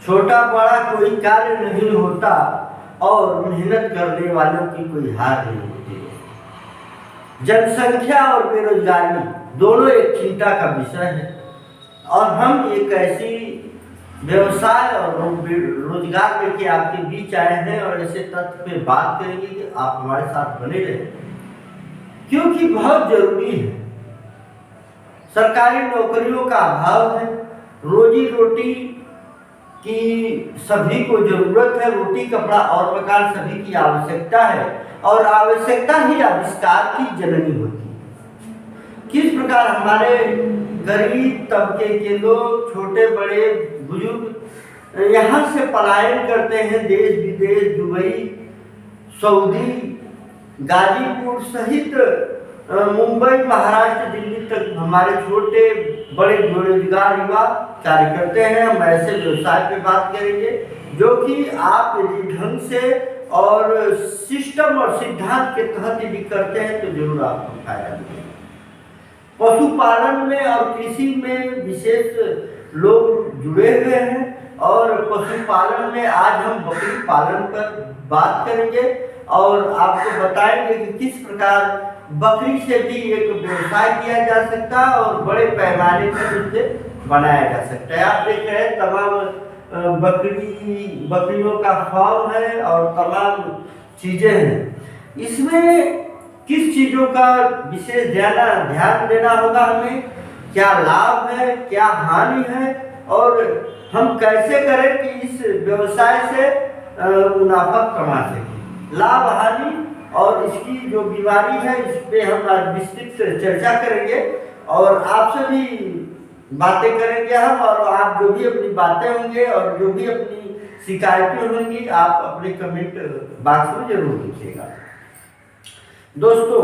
छोटा बड़ा कोई कार्य नहीं होता और मेहनत करने वालों की कोई हार नहीं होती। जनसंख्या और बेरोजगारी दोनों एक चिंता का विषय है और हम एक ऐसी व्यवसाय और रोजगार लेके आपके बीच आए हैं और ऐसे तथ्य पे बात करेंगे कि आप हमारे साथ बने रहें, क्योंकि बहुत जरूरी है। सरकारी नौकरियों का अभाव है, रोजी रोटी की सभी को जरूरत है, रोटी कपड़ा और मकान सभी की आवश्यकता है और आवश्यकता ही आविष्कार की जननी होती है। किस प्रकार हमारे गरीब तबके के लोग, छोटे बड़े बुजुर्ग यहाँ से पलायन करते हैं देश विदेश, दुबई, सऊदी, गाजीपुर सहित मुंबई, महाराष्ट्र, दिल्ली तक हमारे छोटे बड़े बेरोजगार युवा कार्य करते हैं। हम ऐसे व्यवसाय पे बात करेंगे जो कि आप यदि ढंग से और सिस्टम और सिद्धांत के तहत यदि करते हैं तो जरूर आपको फायदा मिलेगा। पशुपालन में और कृषि में विशेष लोग जुड़े हुए हैं और पशुपालन में आज हम बकरी पालन पर बात करेंगे और आपको बताएंगे कि किस प्रकार बकरी से भी एक व्यवसाय किया जा सकता है और बड़े पैमाने पर उसे बनाया जा सकता है। आप देख रहे हैं तमाम बकरियों का फार्म है और तमाम चीजें हैं। इसमें किस चीजों का विशेष ध्यान देना होगा हमें, क्या लाभ है, क्या हानि है और हम कैसे करें कि इस व्यवसाय से मुनाफा कमा सकें। लाभ हानि और इसकी जो बीमारी है इस पे हम आज विस्तृत चर्चा करेंगे और आपसे भी बातें करेंगे हम, और आप जो भी अपनी बातें होंगे और जो भी अपनी शिकायतें होंगी आप अपने कमेंट बॉक्स में जरूर लिखिएगा। दोस्तों,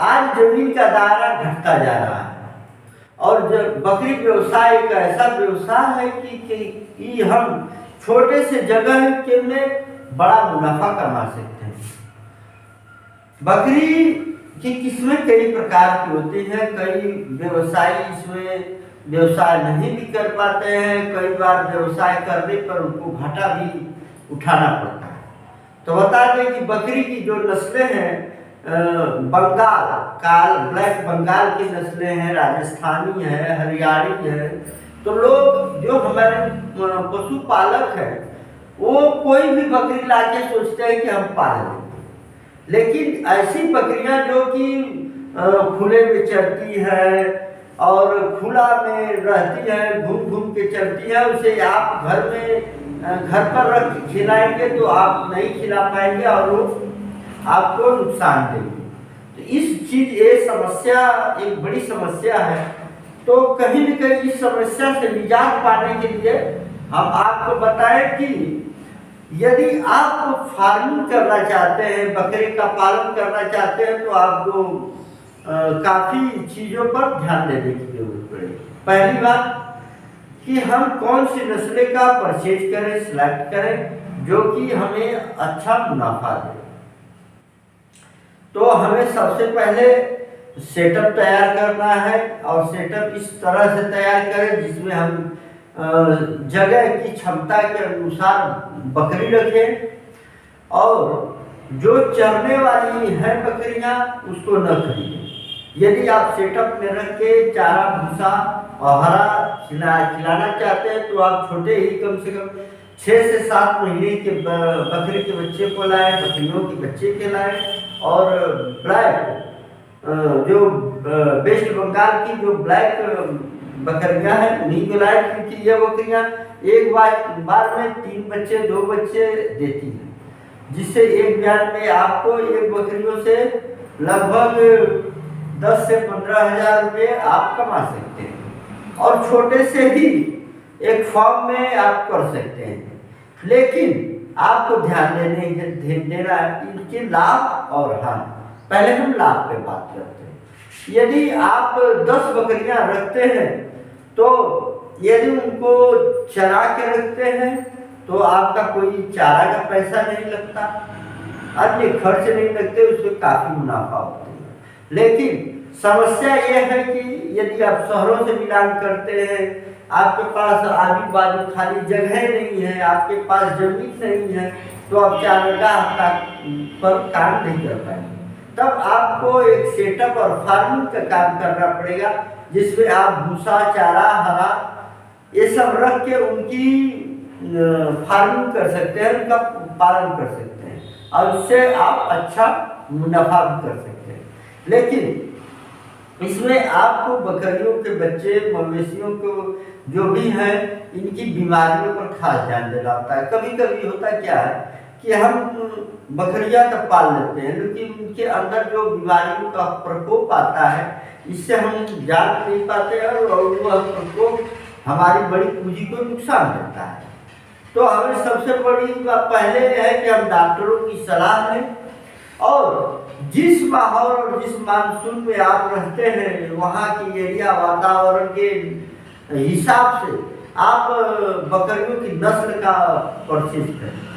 आज जमीन का दायरा घटता जा रहा है और जब बकरी व्यवसाय एक ऐसा व्यवसाय है कि हम छोटे से जगह के में बड़ा मुनाफा कमा सकते हैं। बकरी की किस्में कई प्रकार की होती हैं, कई व्यवसायी इसमें व्यवसाय नहीं भी कर पाते हैं, कई बार व्यवसाय करने पर उनको घाटा भी उठाना पड़ता है। तो बता दें कि बकरी की जो नस्लें हैं, बंगाल काल ब्लैक बंगाल की नस्लें हैं, राजस्थानी है, हरियाणी है। तो लोग जो हमारे पशुपालक हैं वो कोई भी बकरी लाके सोचते हैं कि हम पाल लें, लेकिन ऐसी बकरियां जो कि खुले में चरती है और खुला में रहती है, घूम घूम के चरती है, उसे आप घर पर रख के खिलाएंगे तो आप नहीं खिला पाएंगे और वो आपको नुकसान देगी। तो इस चीज ये समस्या एक बड़ी समस्या है। तो कहीं न कहीं इस समस्या से निजात पाने के लिए हम आपको बताएं कि यदि आप फार्मिंग करना चाहते हैं, बकरे का पालन करना चाहते हैं तो आपको काफ़ी चीज़ों पर ध्यान देने की जरूरत पड़ेगी। पहली बात कि हम कौन सी नस्ल का परचेज करें, सिलेक्ट करें जो कि हमें अच्छा मुनाफा दे। तो हमें सबसे पहले सेटअप तैयार करना है और सेटअप इस तरह से तैयार करें जिसमें हम जगह की क्षमता के अनुसार बकरी रखें और जो चरने वाली है बकरियां उसको न खरीदें। यदि आप सेटअप में रख के चारा भूसा और हरा खिलाना चाहते हैं तो आप छोटे ही कम से कम 6 से 7 महीने के बकरी के बच्चे को लाएं, बकरियों के बच्चे के लाएं। और ब्लैक जो वेस्ट बंगाल की जो ब्लैक बकरियां हैं उन्हीं को लाएं, क्योंकि ये बकरियां एक बार में 3 बच्चे 2 बच्चे देती हैं, जिससे एक ब्याज में आपको एक बकरियों से लगभग 10 से 15 हजार रुपये आप कमा सकते हैं और छोटे से ही एक फॉर्म में आप कर सकते हैं। लेकिन आपको ध्यान देना है इनके लाभ और हानि। पहले हम लाभ पे बात करते हैं। यदि आप 10 बकरियां रखते हैं तो यदि उनको चरा के रखते हैं तो आपका कोई चारा का पैसा नहीं लगता, अन्य खर्च नहीं लगते, उससे काफी मुनाफा होता है। लेकिन समस्या यह है कि यदि आप शहरों से बिलोंग करते हैं आपके पास आजू बाजू खाली जगह नहीं है, आपके पास जमीन नहीं है, तो आप चारागाह पर काम नहीं कर पाएंगे। तब आपको एक सेटअप और फार्मिंग का काम करना पड़ेगा, जिसमें आप भूसा, चारा, हरा ये सब रख के उनकी फार्मिंग कर सकते हैं, उनका पालन कर सकते हैं और उससे आप अच्छा मुनाफा भी कर सकते हैं। लेकिन इसमें आपको बकरियों के बच्चे, मवेशियों को जो भी हैं, इनकी बीमारियों पर खास ध्यान देना होता है। कभी कभी होता क्या है कि हम बकरियां तो पाल लेते हैं, लेकिन उनके अंदर जो बीमारियों का प्रकोप आता है, इससे हम जान नहीं पाते हैं और वह प्रकोप हमारी बड़ी पूंजी को नुकसान देता है। तो हमें सबसे बड़ी बात पहले है कि हम डॉक्टरों की सलाह लें और जिस माहौल और जिस मानसून में आप रहते हैं, वहाँ की एरिया वातावरण के हिसाब से आप बकरियों की नस्ल का परचेज करें।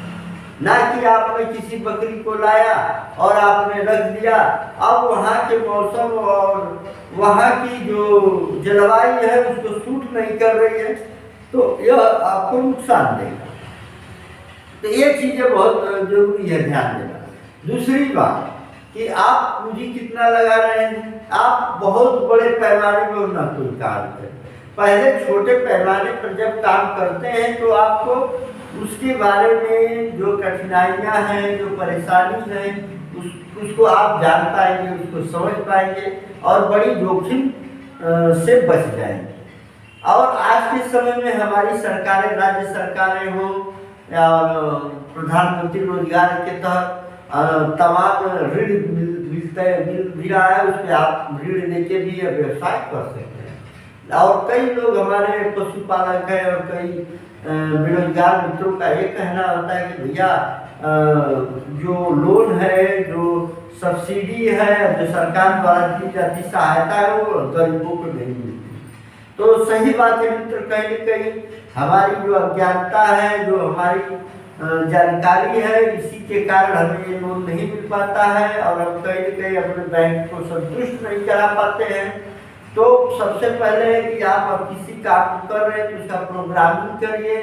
ना कि आपने किसी बकरी को लाया और आपने रख दिया, अब वहाँ के मौसम और वहाँ की जो जलवायु है उसको सूट नहीं कर रही है, तो यह आपको नुकसान देगा। तो ये चीज़ें बहुत जरूरी है ध्यान देना। दूसरी बात कि आप पूंजी कितना लगा रहे हैं। आप बहुत बड़े पैमाने पर ना कोई काम करें, पहले छोटे पैमाने पर जब काम करते हैं तो आपको उसके बारे में जो कठिनाइयाँ हैं, जो परेशानी है, उसको आप जान पाएंगे, उसको समझ पाएंगे और बड़ी जोखिम से बच जाएंगे। और आज के समय में हमारी सरकारें, राज्य सरकारें हों या प्रधानमंत्री रोजगार के तहत तमाम ऋण मिल भी रहा है, उस पर आप ऋण लेके भी व्यवसाय कर सकते हैं। और कई लोग हमारे पशुपालक हैं और कई बेरोजगार मित्रों का ये कहना होता है कि भैया जो लोन है, जो सब्सिडी है, जो सरकार द्वारा दी जाती सहायता है, वो गरीबों को नहीं मिलती। तो सही बात है मित्र, कहीं न कहीं हमारी जो अज्ञानता है, जो हमारी जानकारी है, इसी के कारण हमें ये लोन नहीं मिल पाता है और हम कहीं न कहीं अपने बैंक को संतुष्ट नहीं करा पाते हैं। तो सबसे पहले है कि आप अब किसी काम को कर रहे हैं तो उसका प्रोग्रामिंग करिए,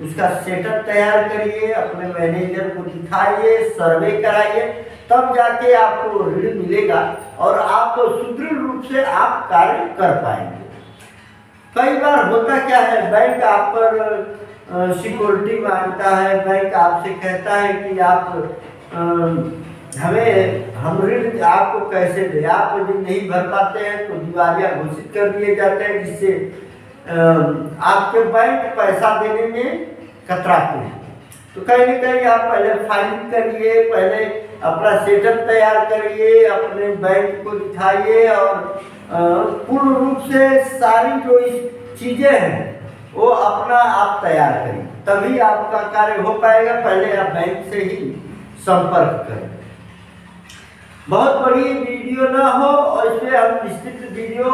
उसका सेटअप तैयार करिए, अपने मैनेजर को दिखाइए, सर्वे कराइए, तब जाके आपको ऋण मिलेगा और आप सुदृढ़ रूप से आप कार्य कर पाएंगे। कई बार होता क्या है, बैंक आप पर सिक्योरिटी मांगता है, बैंक आपसे कहता है कि आप हम ऋण आपको कैसे दें, आप यदि नहीं भर पाते हैं तो दिवालिया घोषित कर दिए जाते हैं, जिससे आपके बैंक पैसा देने में कतराते हैं। तो कहीं न कहीं आप पहले फाइलिंग करिए, पहले अपना सेटअप तैयार करिए, अपने बैंक को दिखाइए और पूर्ण रूप से सारी जो चीज़ें हैं वो अपना आप तैयार करिए, तभी आपका कार्य हो पाएगा। पहले आप बैंक से ही संपर्क करें। बहुत बड़ी वीडियो ना हो और इसमें हम विस्तृत वीडियो,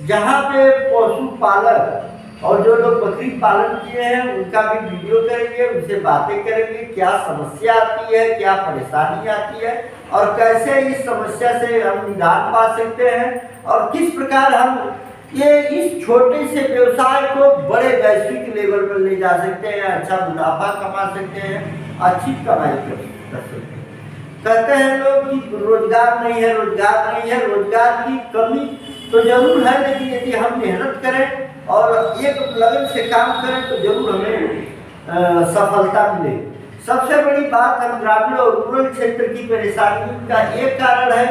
जहाँ पे पशुपालक और जो लोग बकरी पालन किए हैं उनका भी वीडियो करेंगे, उनसे बातें करेंगे, क्या समस्या आती है, क्या परेशानी आती है और कैसे इस समस्या से हम निदान पा सकते हैं और किस प्रकार हम ये इस छोटे से व्यवसाय को बड़े वैश्विक लेवल पर ले जा सकते हैं, अच्छा मुनाफा कमा सकते हैं, अच्छी कमाई कर सकते हैं। कहते हैं लोग कि रोजगार नहीं है, रोजगार नहीं है। रोजगार की कमी तो जरूर है, लेकिन यदि हम मेहनत करें और एक लगन से काम करें तो जरूर हमें सफलता मिले। सबसे बड़ी बात, हम ग्रामीण और रूरल क्षेत्र की परेशानी का एक कारण है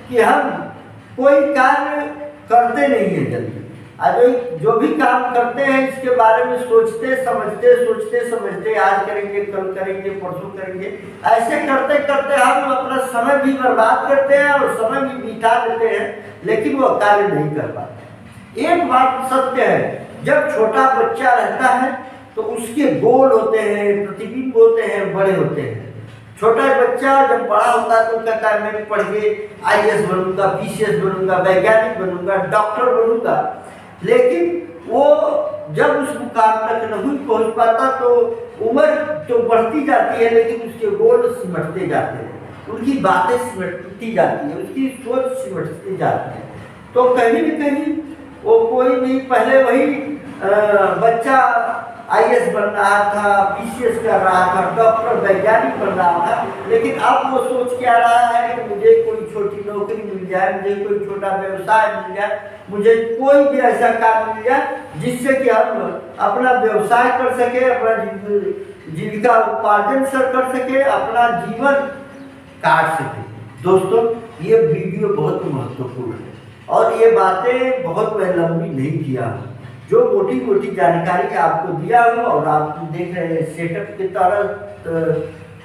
कि हम कोई कार्य करते नहीं है जल्दी। जो भी काम करते हैं इसके बारे में सोचते समझते आज करेंगे, कल करेंगे, परसों करेंगे, ऐसे करते करते हम अपना समय भी बर्बाद करते हैं और समय भी बिता देते हैं, लेकिन वो कार्य नहीं कर पाते। एक बात सत्य है, जब छोटा बच्चा रहता है तो उसके गोल होते हैं, प्रतिबिंब होते हैं, बड़े होते हैं। छोटा बच्चा जब बड़ा होता है तो कहता है मैं पढ़ के IAS बनूंगा, BCS बनूंगा, वैज्ञानिक बनूंगा, डॉक्टर बनूंगा, लेकिन वो जब उस मुकाम तक नहीं पहुंच पाता तो उम्र तो बढ़ती जाती है, लेकिन उसके गोल सिमटते जाते हैं, उनकी बातें सिमटती जाती है, उसकी सोच सिमटती जाती है। तो कहीं न कहीं वो कोई भी पहले वही बच्चा आईएएस बन रहा था, पीसीएस कर रहा था, डॉक्टर वैज्ञानिक बन रहा था, लेकिन अब वो सोच क्या रहा है कि मुझे कोई छोटी नौकरी मिल जाए, मुझे कोई छोटा व्यवसाय मिल जाए, मुझे कोई भी ऐसा काम मिल जाए जिससे कि हम अपना व्यवसाय कर सके, अपना जीविका उपार्जन कर सके, अपना जीवन काट सके। दोस्तों, ये वीडियो बहुत महत्वपूर्ण है और ये बातें बहुत मैं लंबी नहीं किया हूँ, जो मोटी मोटी जानकारी आपको दिया हूँ और आप देख रहे हैं सेटअप के तरह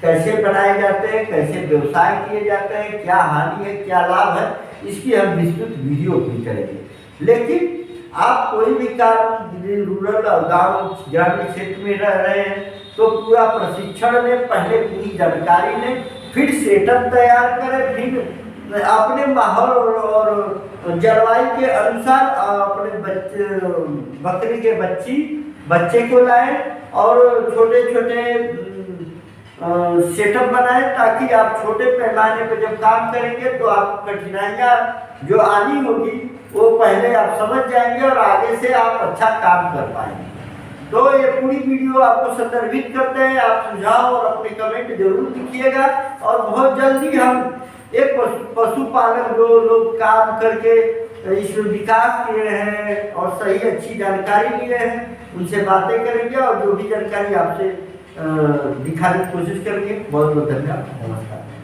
कैसे बनाए जाते हैं, कैसे व्यवसाय किए जाते हैं, क्या हानि है, क्या लाभ है, इसकी हम विस्तृत वीडियो भी करेंगे। लेकिन आप कोई भी काम रूरल और गाँव ग्रामीण क्षेत्र में रह रहे हैं तो पूरा प्रशिक्षण लें, पहले पूरी जानकारी लें, फिर सेटअप तैयार करें, फिर अपने माहौल और जलवायु के अनुसार अपने बकरी के बच्चे को लाएं और छोटे छोटे सेटअप बनाएं, ताकि आप छोटे पैमाने पर जब काम करेंगे तो आप कठिनाइयाँ जो आनी होगी वो पहले आप समझ जाएंगे और आगे से आप अच्छा काम कर पाएंगे। तो ये पूरी वीडियो आपको संदर्भित करते हैं, आप सुझाव और अपने कमेंट जरूर लिखिएगा और बहुत जल्दी हम एक पशुपालक जो लोग काम करके इसमें विकास किए हैं और सही अच्छी जानकारी लिए हैं उनसे बातें करेंगे और जो भी जानकारी आपसे दिखाने की कोशिश करेंगे। बहुत बहुत धन्यवाद, नमस्कार।